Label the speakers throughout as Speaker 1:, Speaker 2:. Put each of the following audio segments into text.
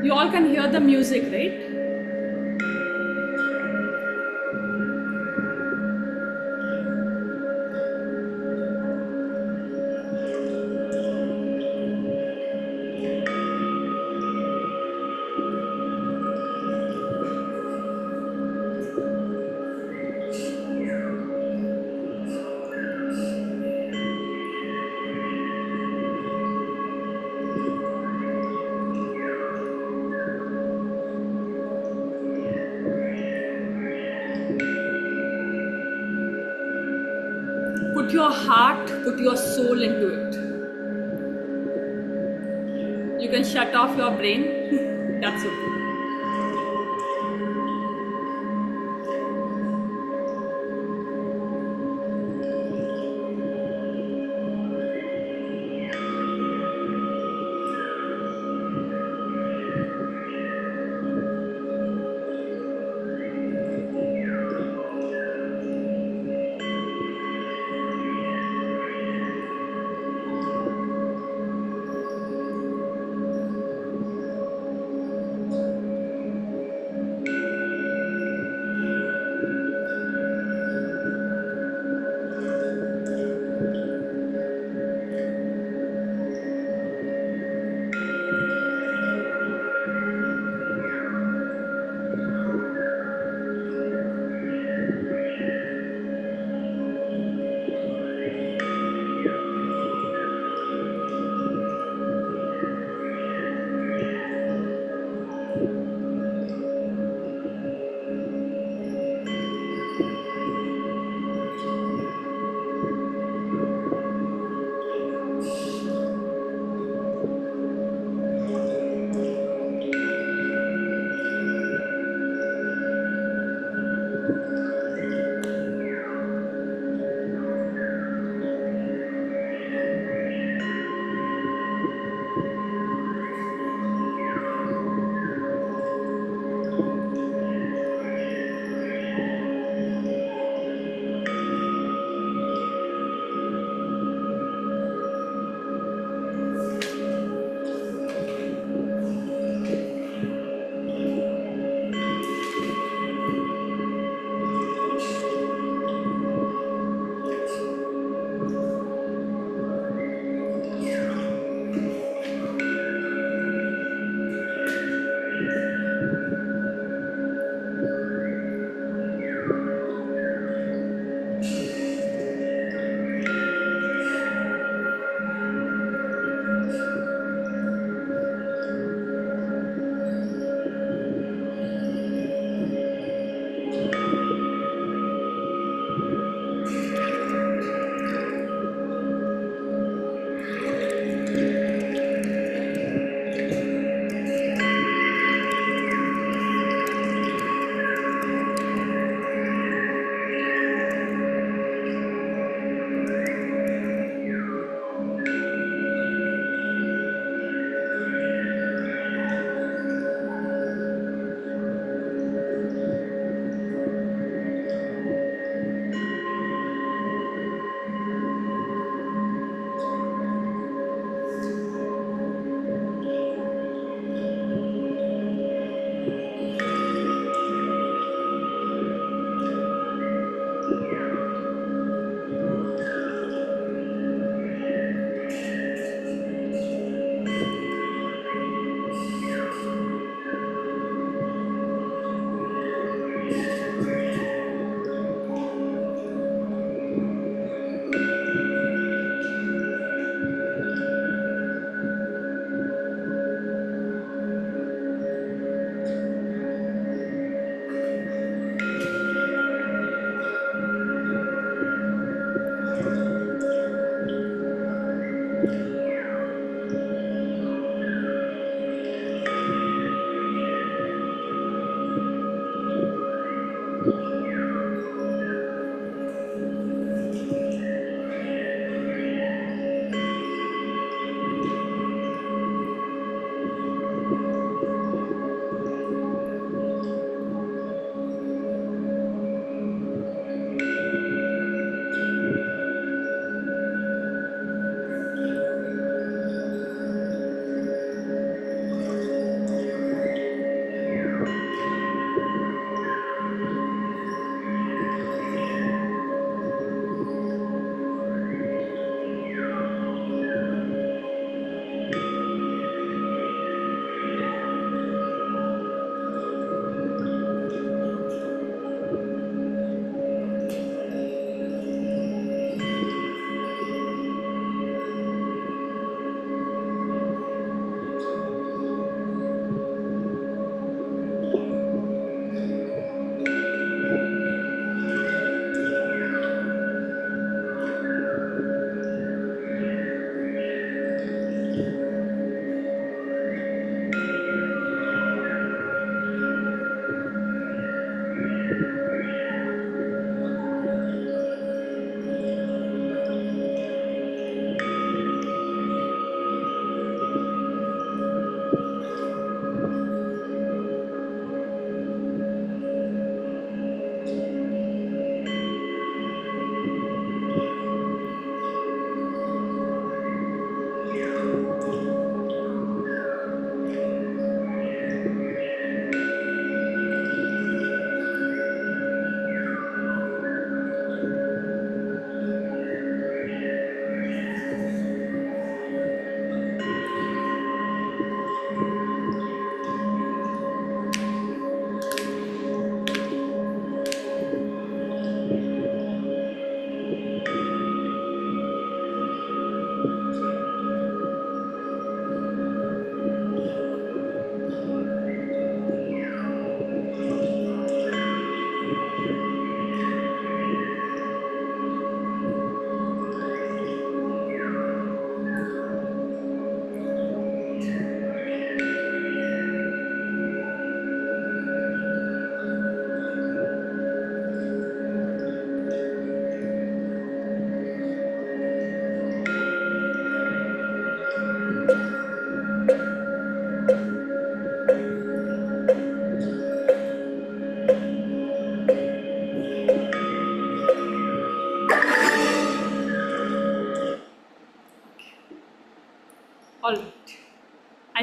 Speaker 1: You all can hear the music, right? Put your heart, put your soul into it. You can shut off your brain. That's okay.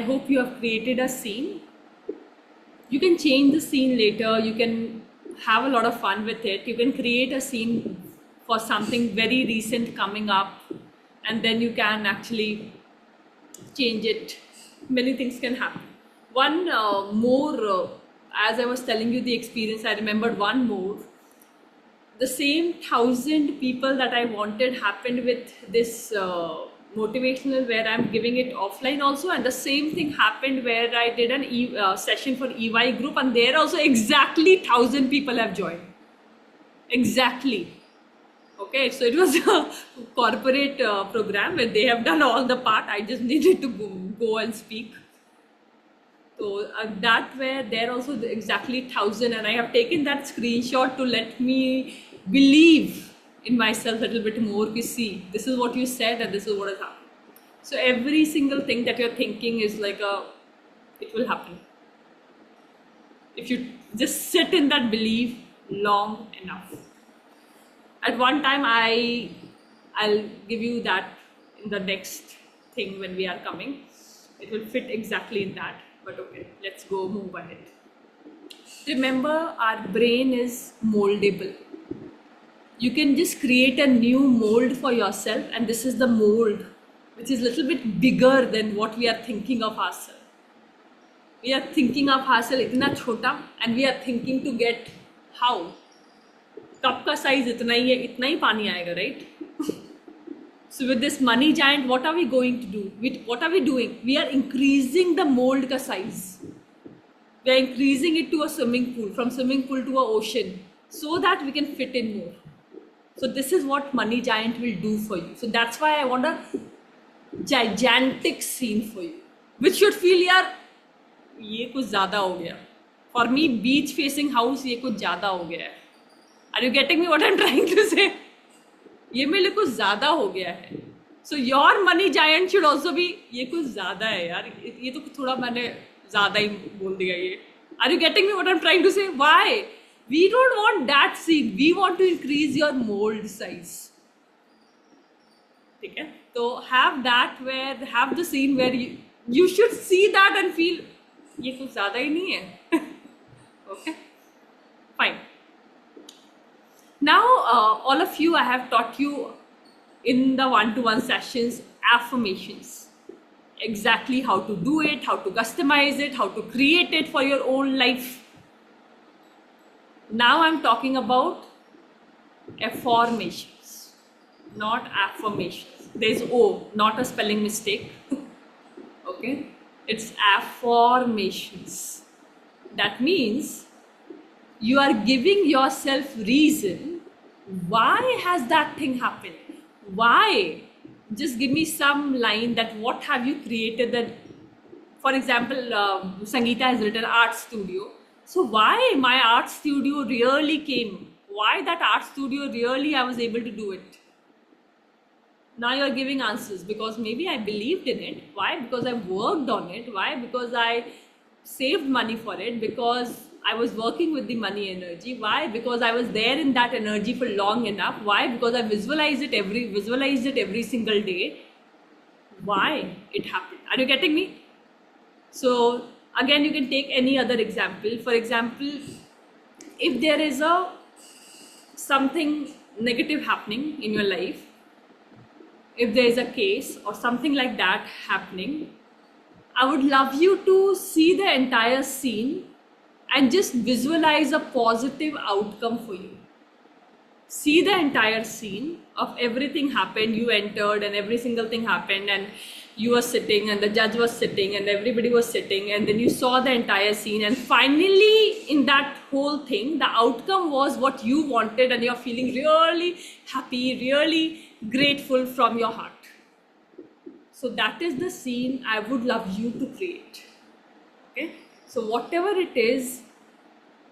Speaker 1: hope you have created a scene. You can change the scene later. You can have a lot of fun with it. You can create a scene for something very recent coming up, and then you can actually change it. Many things can happen. One more, as I was telling you the experience, I remembered one more. The same 1,000 people that I wanted happened with this motivational, where I'm giving it offline also, and the same thing happened where I did an session for EY group, and there also exactly 1,000 people have joined. Exactly. Okay, so it was a corporate program where they have done all the part. I just needed to go and speak. So that where there also exactly 1,000, and I have taken that screenshot to let me believe in myself a little bit more. You see, this is what you said and this is what has happened. So every single thing that you're thinking is like it will happen. If you just sit in that belief long enough. At one time, I'll give you that in the next thing when we are coming. It will fit exactly in that. But okay, let's go move ahead. Remember, our brain is moldable. You can just create a new mold for yourself, and this is the mold which is a little bit bigger than what we are thinking of ourselves. We are thinking of ourselves itna chota, and we are thinking to get how? Cup ka size itna hi pani aayega, right? So with this money giant, what are we going to do? What are we doing? We are increasing the mold ka size. We are increasing it to a swimming pool, from swimming pool to an ocean, so that we can fit in more. So this is what money giant will do for you. So that's why I want a gigantic scene for you, which should feel यार ये कुछ ज़्यादा हो गया. For me, beach facing house ये कुछ ज़्यादा हो गया है. Are you getting me what I'm trying to say? ये मेरे लिए कुछ ज़्यादा हो गया है. So your money giant should also be ये कुछ ज़्यादा है यार. ये तो थोड़ा मैंने ज़्यादा ही बोल दिया ये. Are you getting me what I'm trying to say? Why? We don't want that scene. We want to increase your mold size. ठीक है? So have that where have the scene where you should see that and feel ये कुछ ज़्यादा ही नहीं है. Okay? Fine. Now, all of you, I have taught you in the one-to-one sessions affirmations. Exactly how to do it, how to customize it, how to create it for your own life. Now I'm talking about affirmations, not affirmations. There's O, not a spelling mistake. Okay? It's affirmations. That means you are giving yourself reason. Why has that thing happened? Why? Just give me some line that what have you created that, for example, Sangeeta has written art studio. So why my art studio really came? Why that art studio really I was able to do it? Now you're giving answers because maybe I believed in it. Why? Because I worked on it. Why? Because I saved money for it. Because I was working with the money energy. Why? Because I was there in that energy for long enough. Why? Because I visualized it every single day. Why it happened? Are you getting me? So again, you can take any other example. For example, if there is something negative happening in your life, if there is a case or something like that happening, I would love you to see the entire scene and just visualize a positive outcome for you. See the entire scene of everything happened, you entered and every single thing happened, and you were sitting and the judge was sitting and everybody was sitting, and then you saw the entire scene, and finally in that whole thing the outcome was what you wanted, and you're feeling really happy, really grateful from your heart. So that is the scene I would love you to create. Okay? So whatever it is,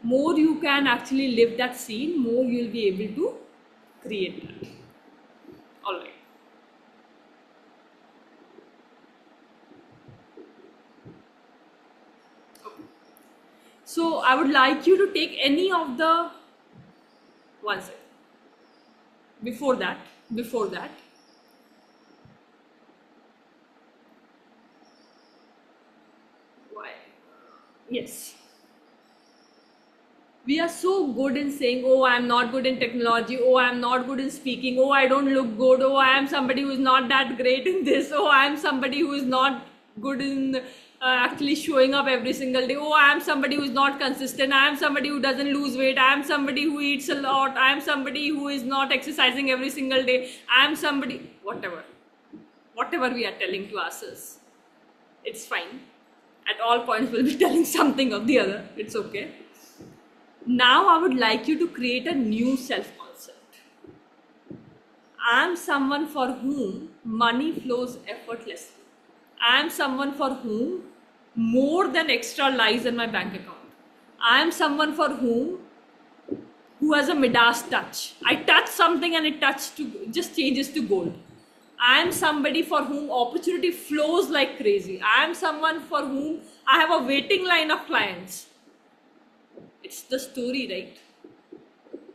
Speaker 1: more you can actually live that scene, more you'll be able to create that. All right. Okay. So I would like you to take any of the one second. Before that, Yes. We are so good in saying, oh, I'm not good in technology, oh, I'm not good in speaking, oh, I don't look good, oh, I am somebody who's not that great in this, oh, I am somebody who is not good in actually showing up every single day, oh, I am somebody who's not consistent, I am somebody who doesn't lose weight, I am somebody who eats a lot, I am somebody who is not exercising every single day, I am somebody, whatever we are telling to ourselves, it's fine. At all points we'll be telling something of the other, it's okay. Now I would like you to create a new self-concept. I am someone for whom money flows effortlessly. I am someone for whom more than extra lies in my bank account. I am someone for who has a Midas touch. I touch something and it just changes to gold. I am somebody for whom opportunity flows like crazy. I am someone for whom I have a waiting line of clients. It's the story, right?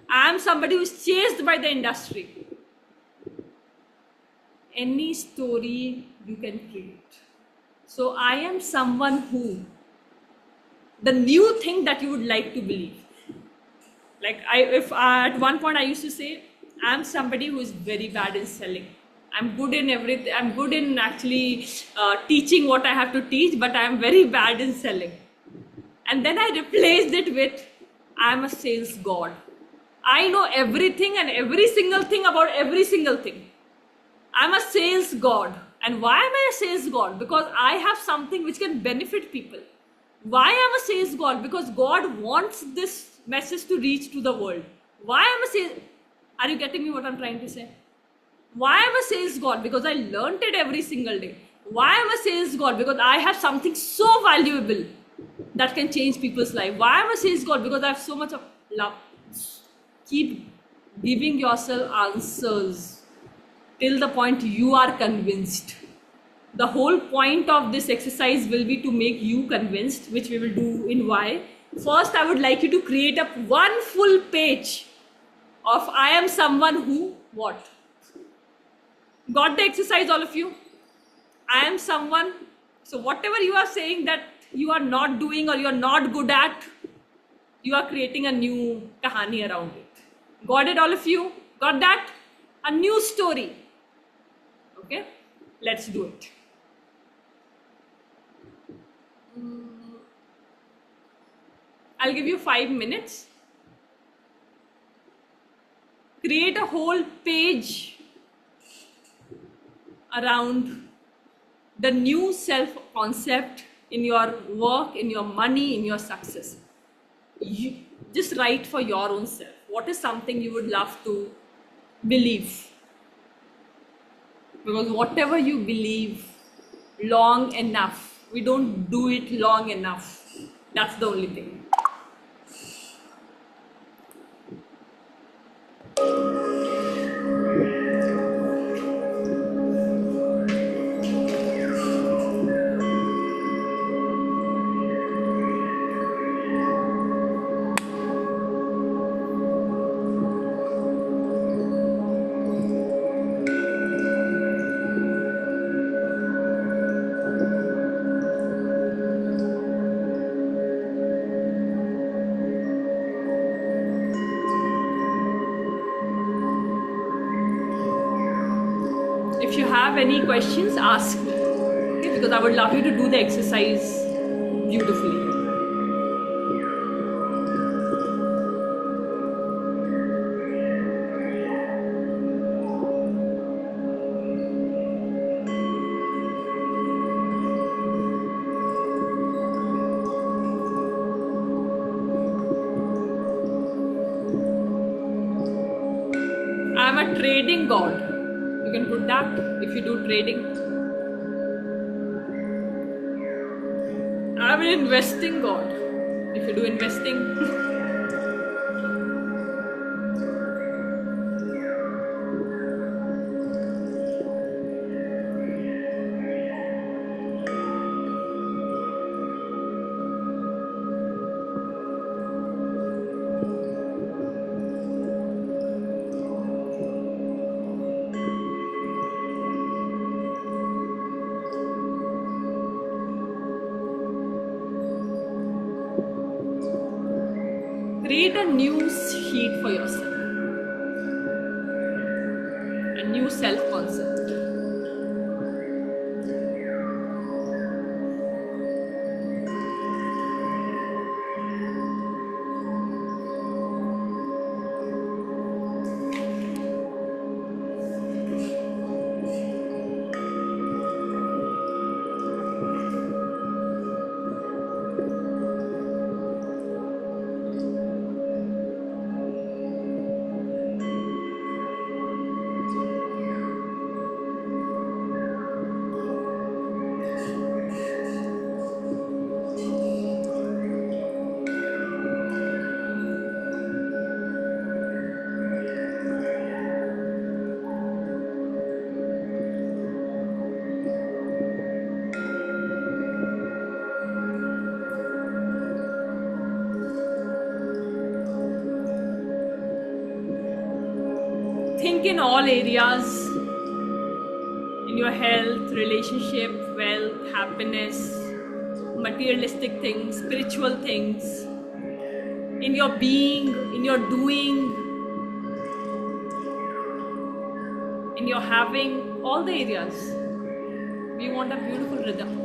Speaker 1: I am somebody who is chased by the industry. Any story you can create. So I am someone who, the new thing that you would like to believe. Like at one point I used to say, I'm somebody who is very bad in selling. I'm good in everything. I'm good in actually teaching what I have to teach, but I'm very bad in selling. And then I replaced it with, I'm a sales god. I know everything and every single thing about every single thing. I'm a sales god. And why am I a sales god? Because I have something which can benefit people. Why am I a sales god? Because God wants this message to reach to the world. Why am I a sales? Are you getting me what I'm trying to say? Why am I a sales god? Because I learned it every single day. Why am I a sales god? Because I have something so valuable that can change people's life. Why am I a sales god? Because I have so much of love. Keep giving yourself answers till the point you are convinced. The whole point of this exercise will be to make you convinced, which we will do in why. First, I would like you to create up one full page of I am someone who what? Got the exercise, all of you? I am someone. So whatever you are saying that you are not doing or you are not good at, you are creating a new kahani around it. Got it, all of you? Got that? A new story. Okay, let's do it. I'll give you 5 minutes. Create a whole page around the new self concept in your work, in your money, in your success. You just write for your own self. What is something you would love to believe? Because whatever you believe long enough, we don't do it long enough. That's the only thing. If you have any questions, ask me, okay? Because I would love you to do the exercise beautifully. I'm a trading god. You can put that if you do trading. I'm an investing god if you do investing. Create a new sheet for yourself, a new self-concept. Think in all areas, in your health, relationship, wealth, happiness, materialistic things, spiritual things, in your being, in your doing, in your having, all the areas. We want a beautiful rhythm.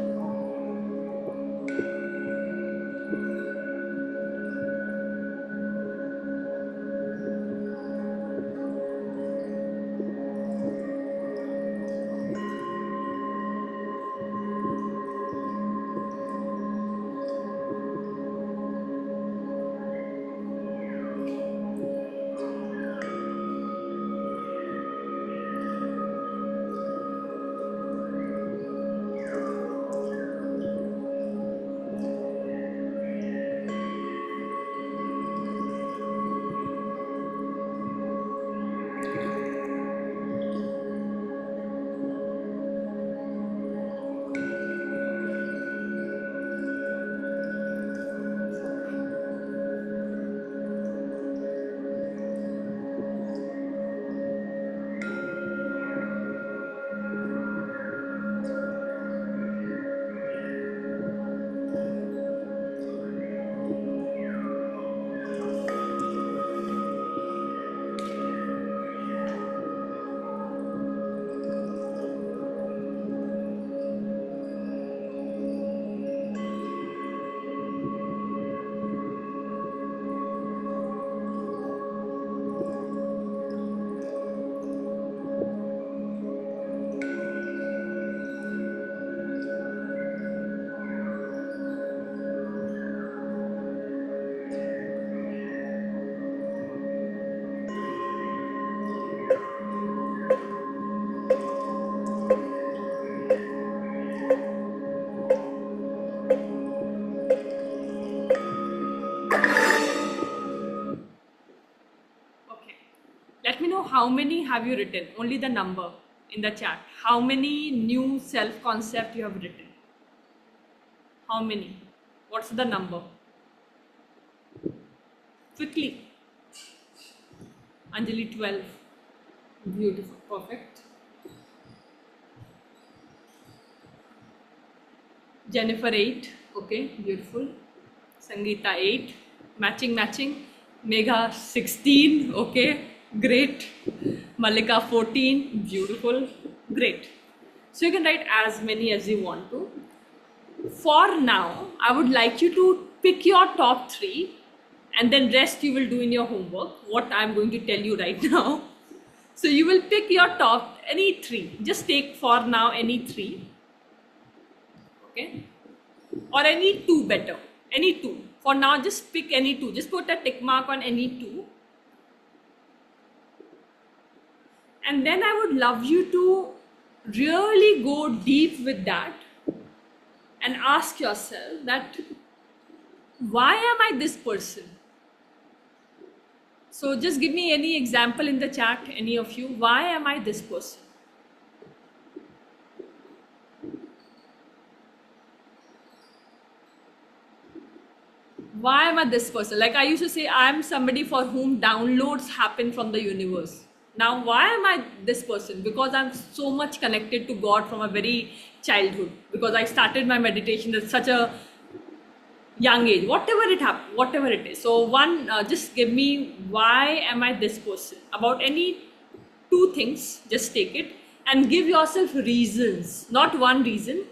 Speaker 1: Let me know how many have you written, only the number in the chat. How many new self-concept you have written? How many? What's the number? Quickly. Anjali 12. Beautiful, perfect. Jennifer 8. Okay, beautiful. Sangeeta 8. Matching, matching. Megha 16. Okay, great. Malika 14. Beautiful, great. So you can write as many as you want to. For now, I would like you to pick your top 3 and then rest you will do in your homework, what I'm going to tell you right now. So you will pick your top, any 3. Just take for now any 3. Okay? Or any 2 better. Any 2. For now, just pick any 2. Just put a tick mark on any 2. And then I would love you to really go deep with that and ask yourself that, why am I this person? So just give me any example in the chat, any of you. Why am I this person? Why am I this person? Like I used to say, I am somebody for whom downloads happen from the universe. Now, why am I this person? Because I'm so much connected to God from a very childhood. Because I started my meditation at such a young age, whatever it is. So one, just give me, why am I this person? About any two things, just take it and give yourself reasons, not one reason.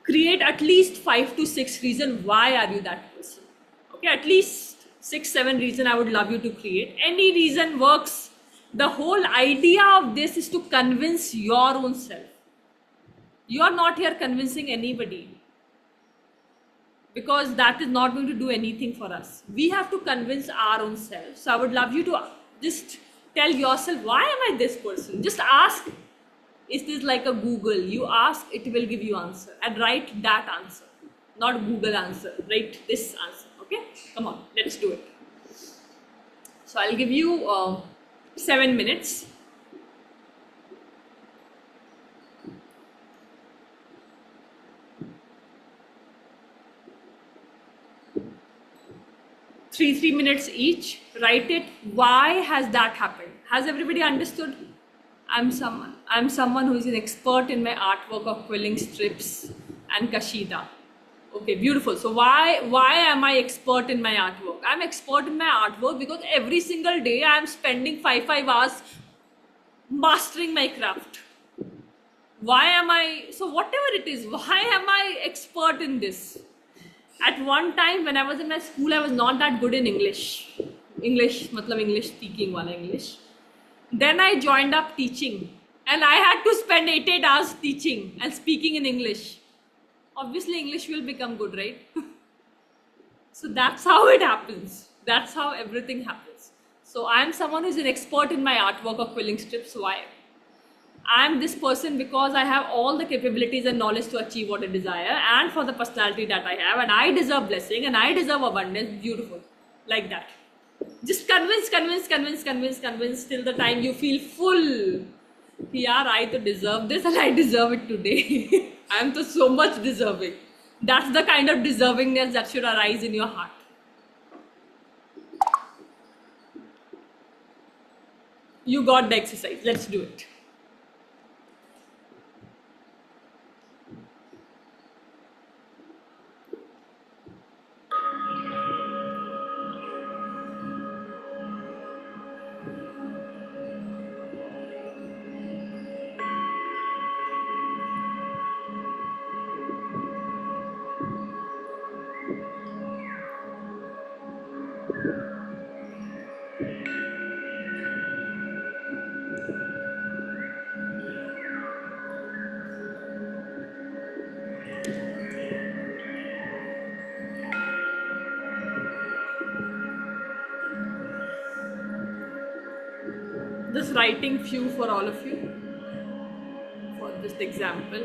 Speaker 1: Create at least 5 to 6 reasons why are you that person. Okay, at least 6, 7 reasons I would love you to create. Any reason works. The whole idea of this is to convince your own self. You are not here convincing anybody, because that is not going to do anything for us. We have to convince our own self. So I would love you to just tell yourself, why am I this person? Just ask. Is this like a Google? You ask, it will give you answer, and write that answer, not Google answer. Write this answer. Okay, come on, let's do it. So I'll give you 7 minutes. Three minutes each. Write it. Why has that happened? Has everybody understood? I'm someone who is an expert in my artwork of quilling strips and kashida. Okay, beautiful. So why am I expert in my artwork? I'm expert in my artwork because every single day I'm spending 5 hours mastering my craft. Why am I, so whatever it is, why am I expert in this? At one time when I was in my school, I was not that good in English. Matlab English speaking wala English. Then I joined up teaching, and I had to spend 8 hours teaching and speaking in English. Obviously English will become good, right? So that's how it happens. That's how everything happens. So I'm someone who's an expert in my artwork of quilling strips. Why? I'm this person because I have all the capabilities and knowledge to achieve what I desire, and for the personality that I have, and I deserve blessing and I deserve abundance. Beautiful. Like that. Just convince till the time you feel full. Yeah, I to deserve this, and I deserve it today. I am so much deserving. That's the kind of deservingness that should arise in your heart. You got the exercise. Let's do it. Just writing few for all of you for this example.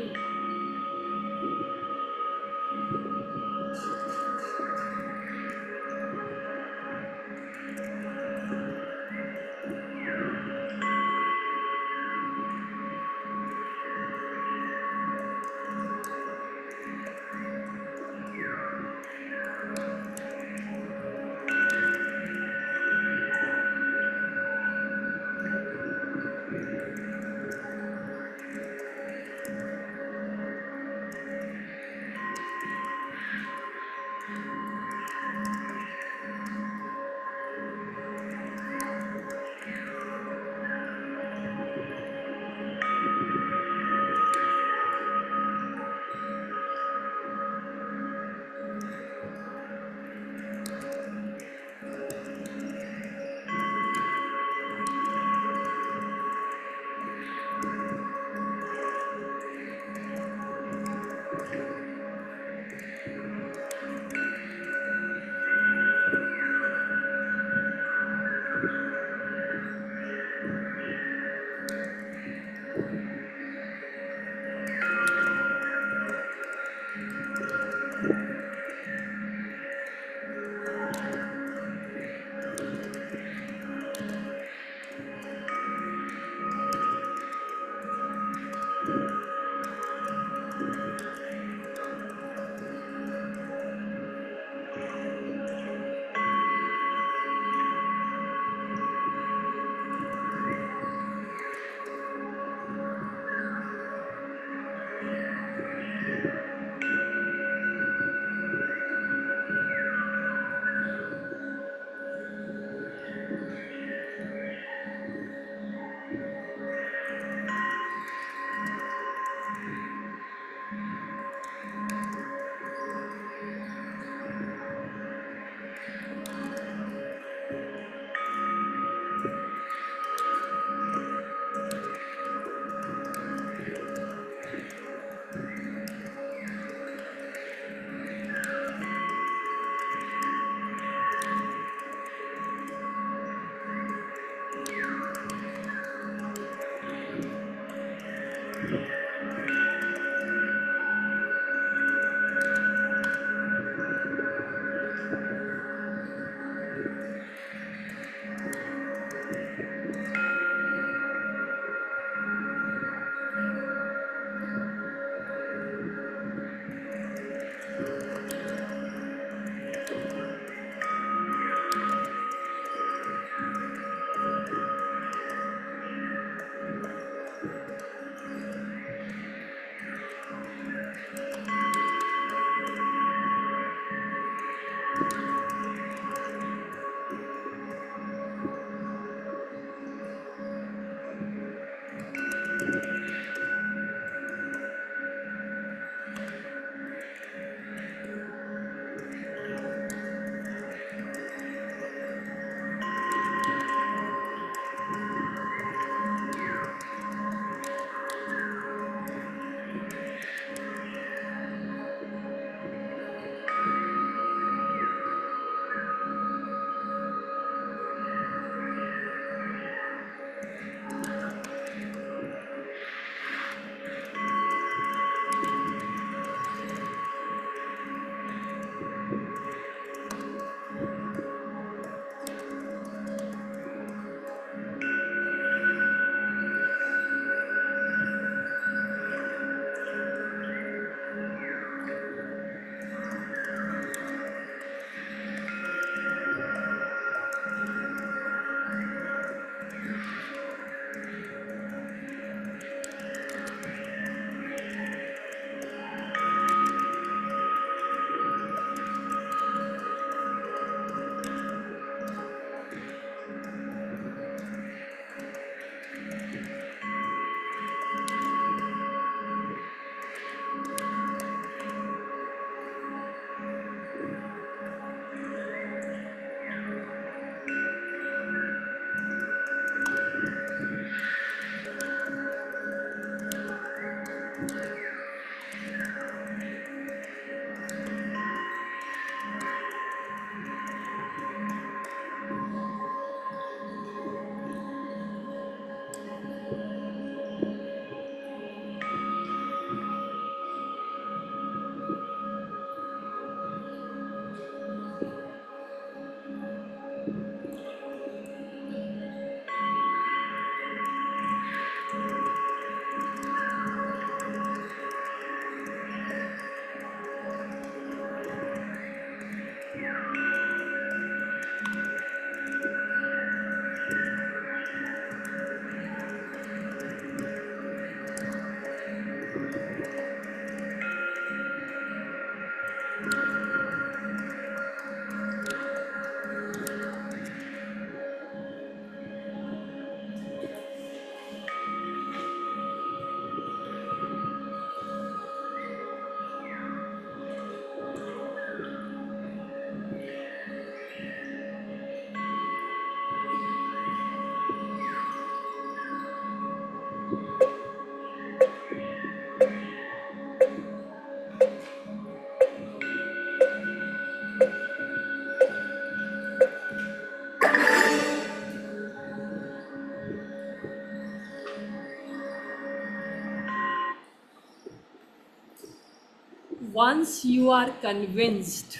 Speaker 1: Once you are convinced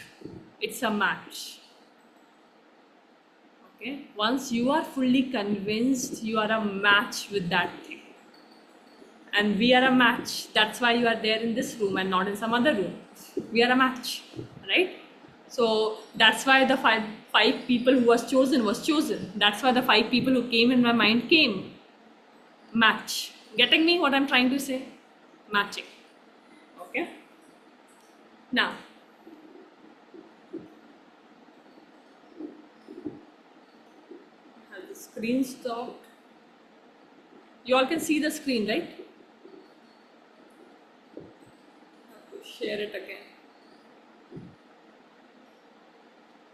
Speaker 1: it's a match, okay? Once you are fully convinced you are a match with that thing, and we are a match, that's why you are there in this room and not in some other room. We are a match, right? So that's why the five people who was chosen. That's why the 5 people who came in my mind came. Match. Getting me what I'm trying to say? Matching. Okay? Now, has the screen stopped? You all can see the screen, right? Have to share it again.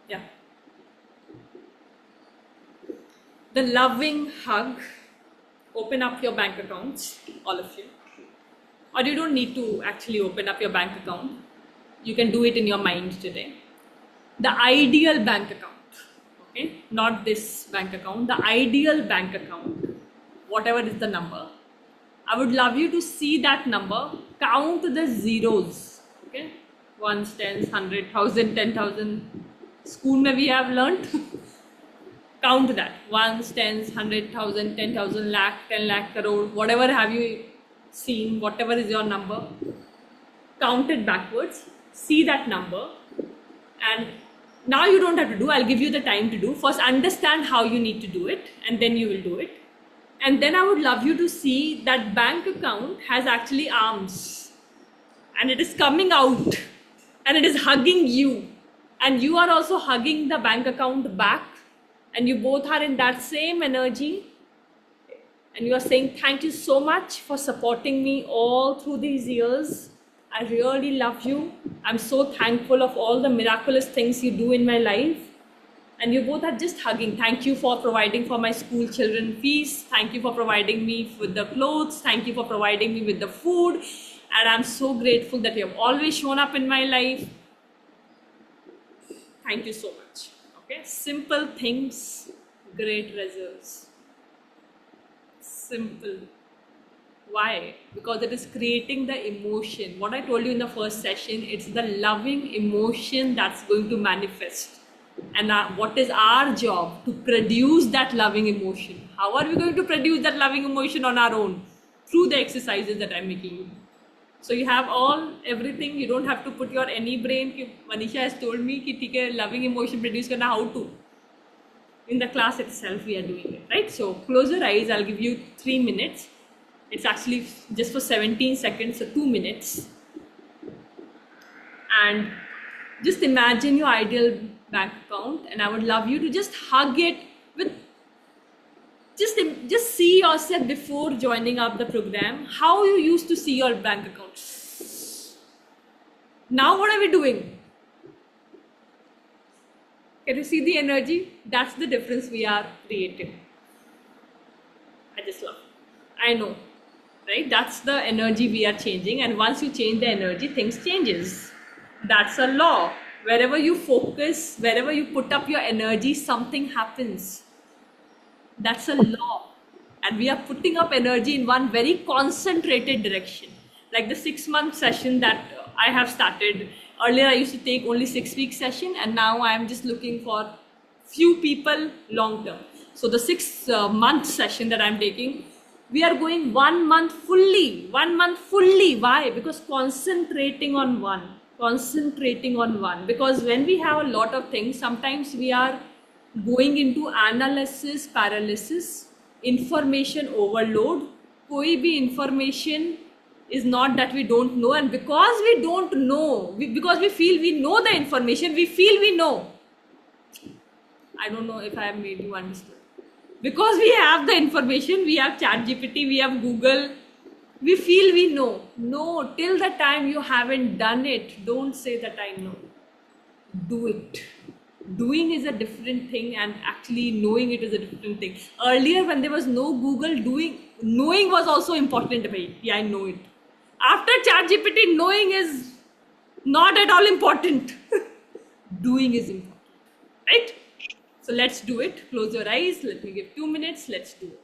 Speaker 1: Yeah. The loving hug. Open up your bank accounts, all of you. Or you don't need to actually open up your bank account. You can do it in your mind today. The ideal bank account, okay? Not this bank account, the ideal bank account, whatever is the number. I would love you to see that number, count the zeros, okay? Ones, tens, 100, 1,000, 10,000. School mein we have learnt. Count that. Ones, tens, 100,000, 10,000, lakh, 10 lakh, crore, whatever have you seen, whatever is your number. Count it backwards. See that number, and now you don't have to do, I'll give you the time to do. First understand how you need to do it, and then you will do it. And then I would love you to see that bank account has actually arms, and it is coming out, and it is hugging you. and you are also hugging the bank account back, and you both are in that same energy, and you are saying thank you so much for supporting me all through these years. I really love you. I'm so thankful of all the miraculous things you do in my life. And you both are just hugging. Thank you for providing for my school children fees. Thank you for providing me with the clothes. Thank you for providing me with the food. And I'm so grateful that you have always shown up in my life. Thank you so much. Okay, simple things, great results. Simple. Why? Because it is creating the emotion. What I told you in the first session, it's the loving emotion that's going to manifest. And what is our job? To produce that loving emotion. How are we going to produce that loving emotion on our own? Through the exercises that I'm making you. So you have everything. You don't have to put your any brain. Manisha has told me that loving emotion produce karna how to. In the class itself we are doing it, right? So close your eyes. I'll give you 3 minutes. It's actually just for 17 seconds, so 2 minutes. And just imagine your ideal bank account, and I would love you to just hug it with just see yourself before joining up the program, how you used to see your bank account. Now what are we doing? Can you see the energy? That's the difference we are creating. I just love it. I know, right? That's the energy we are changing, and once you change the energy, things changes. That's a law. Wherever you focus, wherever you put up your energy, something happens. That's a law. And we are putting up energy in one very concentrated direction. Like the 6-month session that I have started. Earlier I used to take only 6-week session, and now I am just looking for few people long term. So the 6-month session that I'm taking, we are going 1 month fully. 1 month fully. Why? Because concentrating on one. Because when we have a lot of things, sometimes we are going into analysis paralysis, information overload. Koi bhi information is not that we don't know, and because we don't know, because we feel we know the information, we feel we know. I don't know if I have made you understand. Because we have the information, we have ChatGPT, we have Google, we feel we know. No, till the time you haven't done it, don't say that I know. Do it. Doing is a different thing, and actually knowing it is a different thing. Earlier, when there was no Google, knowing was also important. Yeah, I know it. After ChatGPT, knowing is not at all important. Doing is important, right? So let's do it. Close your eyes. Let me give 2 minutes. Let's do it.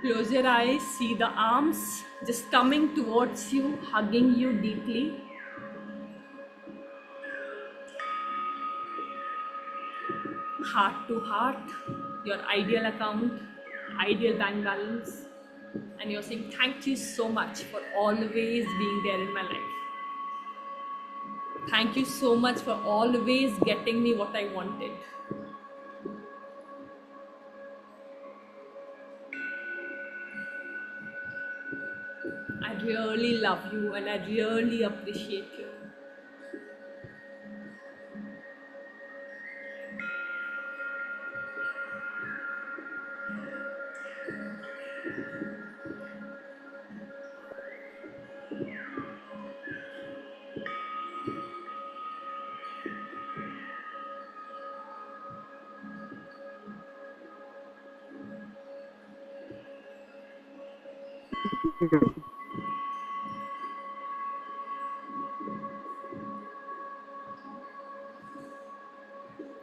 Speaker 1: Close your eyes. See the arms just coming towards you, hugging you deeply. Heart to heart, your ideal account, ideal bank balance, and you're saying thank you so much for always being there in my life. Thank you so much for always getting me what I wanted. I really love you, and I really appreciate you.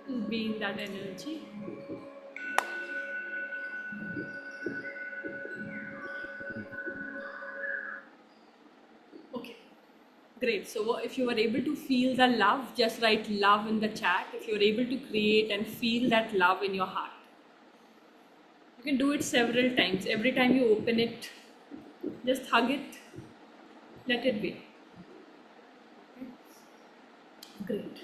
Speaker 1: Just be in that energy. Okay, great. So if you are able to feel the love, just write love in the chat. If you are able to create and feel that love in your heart, you can do it several times. Every time you open it, just hug it, let it be. Great.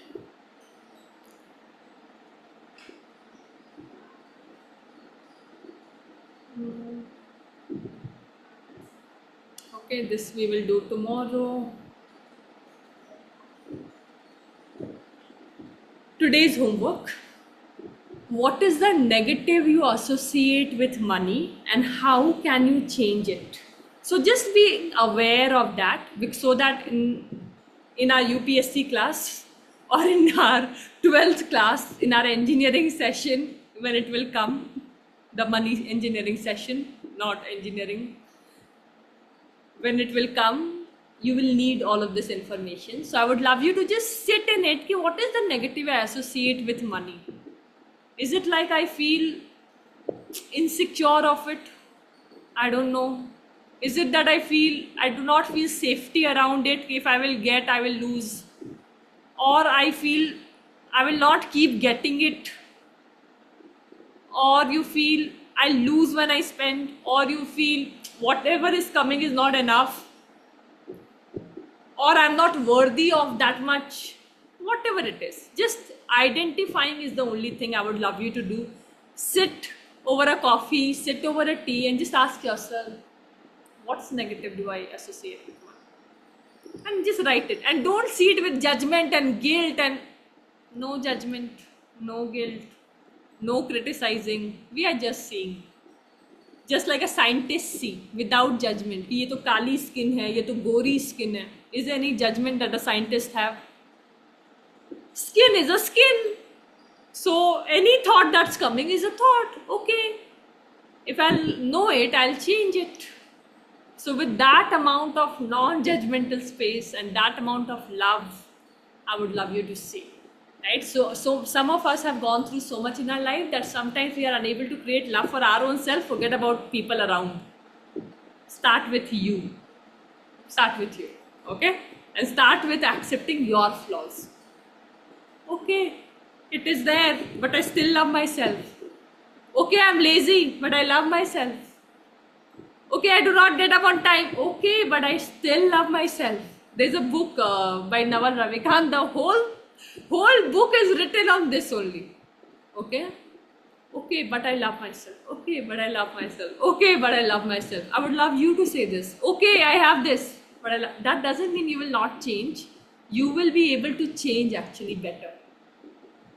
Speaker 1: Okay, this we will do tomorrow. Today's homework. What is the negative you associate with money and how can you change it? So just be aware of that so that in our UPSC class or in our 12th class, in our engineering session, when it will come, the money engineering session, not engineering, when it will come, you will need all of this information. So I would love you to just sit in it. Ki what is the negative I associate with money? Is it like I feel insecure of it? I don't know. Is it that I do not feel safety around it? If I will get, I will lose. Or I feel I will not keep getting it. Or you feel I lose when I spend. Or you feel whatever is coming is not enough. Or I'm not worthy of that much. Whatever it is. Just identifying is the only thing I would love you to do. Sit over a coffee, sit over a tea, and just ask yourself, what's negative do I associate with money? And just write it. And don't see it with judgment and guilt, and no judgment, no guilt, no criticizing. We are just seeing. Just like a scientist see without judgment. कि ये तो काली skin है, ये तो गोरी skin है. Is there any judgment that a scientist have? Skin is a skin. So any thought that's coming is a thought. Okay. If I'll know it, I'll change it. So with that amount of non-judgmental space and that amount of love, I would love you to see. Right? So some of us have gone through so much in our life that sometimes we are unable to create love for our own self. Forget about people around. Start with you. Start with you. Okay? And start with accepting your flaws. Okay, it is there, but I still love myself. Okay, I'm lazy, but I love myself. Okay, I do not get up on time. Okay, but I still love myself. There's a book by Naval Ravikant. The whole book is written on this only. Okay? Okay, but I love myself. Okay, but I love myself. Okay, but I love myself. I would love you to say this. Okay, I have this, but that doesn't mean you will not change. You will be able to change actually better.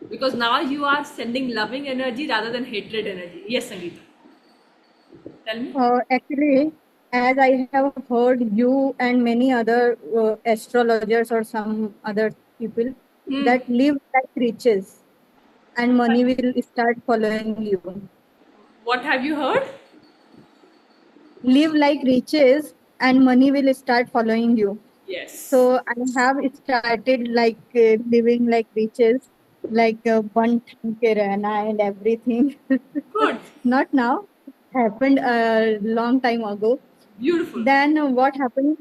Speaker 1: Because now you are sending loving energy rather than hatred energy. Yes, Sangeeta. Tell me.
Speaker 2: Actually, as I have heard you and many other astrologers or some other people that live like riches and money will start following you.
Speaker 1: What have you heard?
Speaker 2: Live like riches and money will start following you.
Speaker 1: Yes.
Speaker 2: So I have started like living like riches, like Bant Kirana and everything.
Speaker 1: Good.
Speaker 2: Not now. Happened a long time ago.
Speaker 1: Beautiful.
Speaker 2: Then what happened?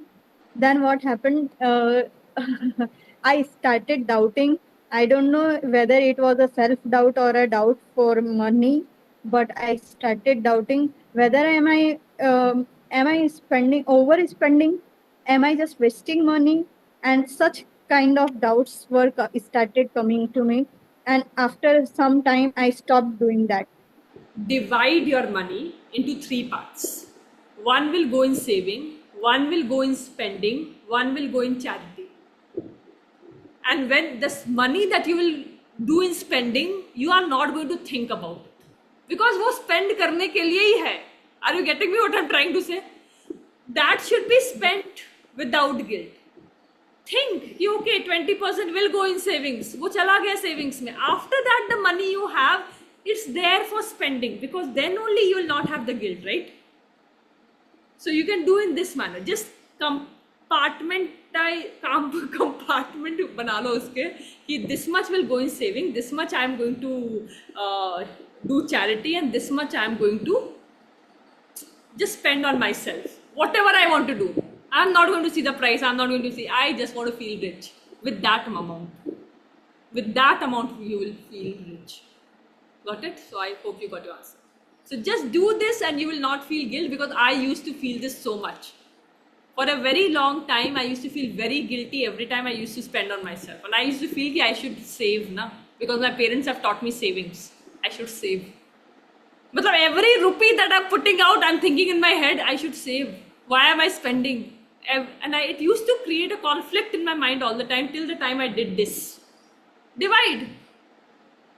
Speaker 2: I started doubting. I don't know whether it was a self-doubt or a doubt for money, but I started doubting whether am I spending overspending? Am I just wasting money? And such kind of doubts were started coming to me. And after some time, I stopped doing that.
Speaker 1: Divide your money into 3 parts. One will go in saving, one will go in spending, one will go in charity. And when this money that you will do in spending, you are not going to think about it. Because वो spend करने के लिए ही है. Are you getting me what I'm trying to say? That should be spent without guilt. Think, okay, 20% will go in savings. वो चला गया savings में. After that, the money you have, it's there for spending, because then only you will not have the guilt, right? So you can do in this manner. Just compartment बना लो उसके कि this much will go in saving, this much I am going to do charity, and this much I am going to just spend on myself. Whatever I want to do. I'm not going to see the price. I'm not going to see. I just want to feel rich with that amount. With that amount, you will feel rich. Got it? So I hope you got your answer. So just do this and you will not feel guilt, because I used to feel this so much. For a very long time, I used to feel very guilty every time I used to spend on myself. And I used to feel that I should save, na? Because my parents have taught me savings. I should save. मतलब every rupee that I'm putting out, I'm thinking in my head, I should save. Why am I spending? And it used to create a conflict in my mind all the time till the time I did this. Divide.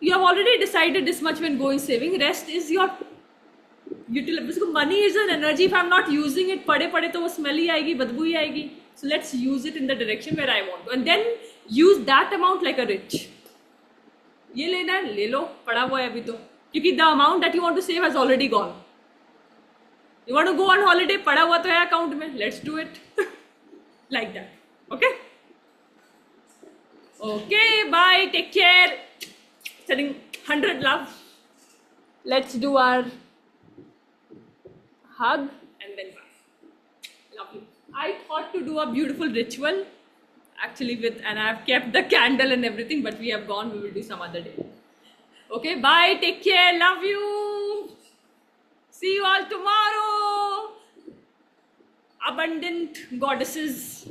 Speaker 1: You have already decided this much when going saving. Rest is your utility. Money is an energy. If I'm not using it, पड़े पड़े तो वो smell ही आएगी, बदबू ही आएगी. So let's use it in the direction where I want to, and then use that amount like a rich. ये लेना है, ले लो, पड़ा हुआ है अभी तो, क्योंकि the amount that you want to save has already gone. You want to go on holiday, पड़ा हुआ तो है account में, let's do it. Like that. Okay? Okay, bye, take care. Sending 100 love. Let's do our hug and then bye. Love you. I thought to do a beautiful ritual actually and I've kept the candle and everything, but we have gone. We will do some other day. Okay, bye, take care, love you. See you all tomorrow. Abundant goddesses.